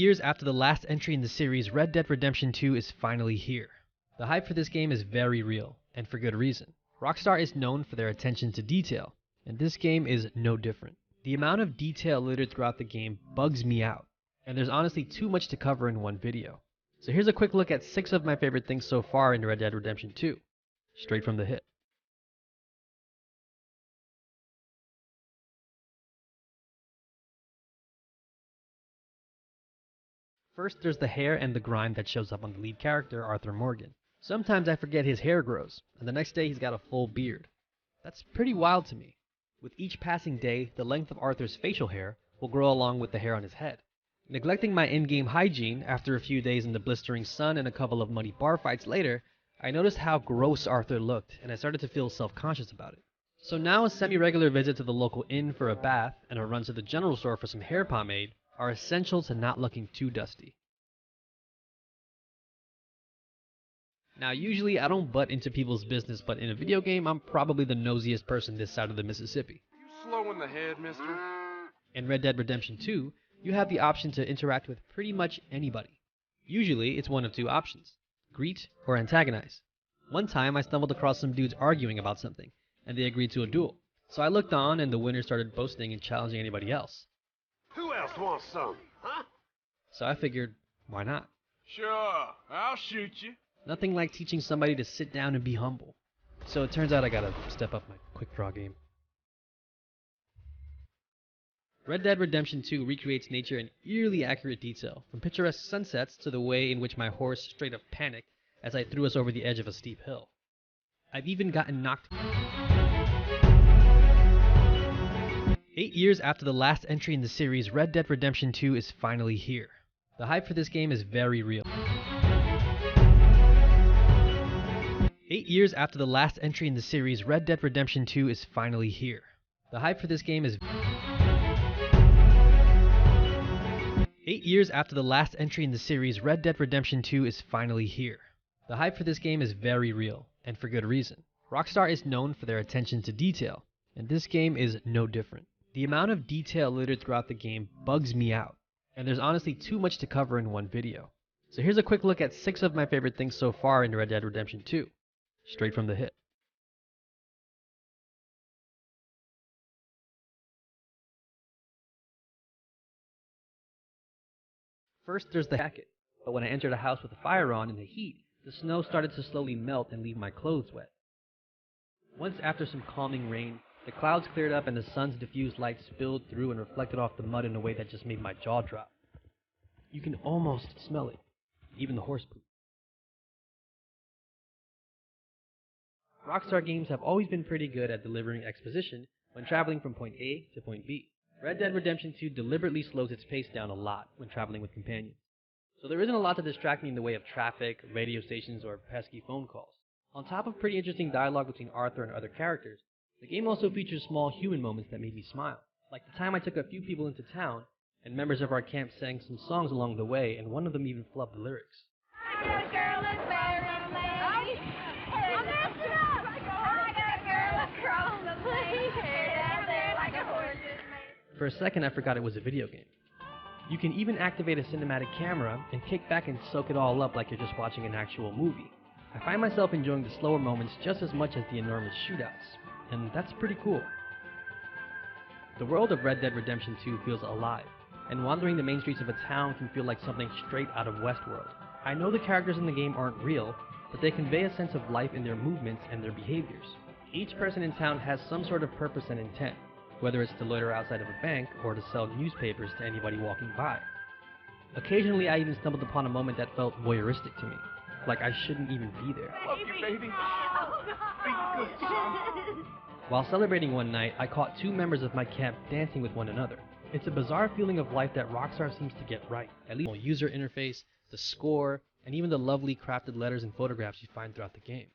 years after the last entry in the series, Red Dead Redemption 2 is finally here. The hype for this game is very real, and for good reason. Rockstar is known for their attention to detail, and this game is no different. The amount of detail littered throughout the game bugs me out, and there's honestly too much to cover in one video. So here's a quick look at 6 of my favorite things so far in Red Dead Redemption 2, straight from the hip. First, there's the hair and the grime that shows up on the lead character, Arthur Morgan. Sometimes I forget his hair grows, and the next day he's got a full beard. That's pretty wild to me. With each passing day, the length of Arthur's facial hair will grow along with the hair on his head. Neglecting my in-game hygiene, after a few days in the blistering sun and a couple of muddy bar fights later, I noticed how gross Arthur looked, and I started to feel self-conscious about it. So now a semi-regular visit to the local inn for a bath and a run to the general store for some hair pomade are essential to not looking too dusty. Now usually I don't butt into people's business, but in a video game I'm probably the nosiest person this side of the Mississippi. You slow in the head, mister? In Red Dead Redemption 2, you have the option to interact with pretty much anybody. Usually it's one of two options: greet or antagonize. One time I stumbled across some dudes arguing about something, and they agreed to a duel. So I looked on and the winner started boasting and challenging anybody else. Who else wants some, huh? So I figured, why not? Sure, I'll shoot you. Nothing like teaching somebody to sit down and be humble. So it turns out I gotta step up my quick draw game. Red Dead Redemption 2 recreates nature in eerily accurate detail, from picturesque sunsets to the way in which my horse straight up panicked as I threw us over the edge of a steep hill. I've even gotten knocked. 8 years after the last entry in the series, Red Dead Redemption 2 is finally here. The hype for this game is very real. 8 years after the last entry in the series, Red Dead Redemption 2 is finally here. The hype for this game is 8 years after the last entry in the series, Red Dead Redemption 2 is finally here. The hype for this game is very real, and for good reason. Rockstar is known for their attention to detail, and this game is no different. The amount of detail littered throughout the game bugs me out, and there's honestly too much to cover in one video. So here's a quick look at 6 of my favorite things so far in Red Dead Redemption 2, straight from the hip. First, there's the jacket, but when I entered a house with a fire on in the heat, the snow started to slowly melt and leave my clothes wet. Once after some calming rain, the clouds cleared up and the sun's diffused light spilled through and reflected off the mud in a way that just made my jaw drop. You can almost smell it, even the horse poop. Rockstar games have always been pretty good at delivering exposition when traveling from point A to point B. Red Dead Redemption 2 deliberately slows its pace down a lot when traveling with companions. So there isn't a lot to distract me in the way of traffic, radio stations, or pesky phone calls. On top of pretty interesting dialogue between Arthur and other characters, the game also features small human moments that made me smile. Like the time I took a few people into town, and members of our camp sang some songs along the way, and one of them even flubbed the lyrics. For a second I forgot it was a video game. You can even activate a cinematic camera and kick back and soak it all up like you're just watching an actual movie. I find myself enjoying the slower moments just as much as the enormous shootouts, and that's pretty cool. The world of Red Dead Redemption 2 feels alive, and wandering the main streets of a town can feel like something straight out of Westworld. I know the characters in the game aren't real, but they convey a sense of life in their movements and their behaviors. Each person in town has some sort of purpose and intent, whether it's to loiter outside of a bank or to sell newspapers to anybody walking by. Occasionally I even stumbled upon a moment that felt voyeuristic to me, like I shouldn't even be there. Love you, baby. Be good, son. While celebrating one night, I caught 2 members of my camp dancing with one another. It's a bizarre feeling of life that Rockstar seems to get right, at least the user interface, the score, and even the lovely crafted letters and photographs you find throughout the game.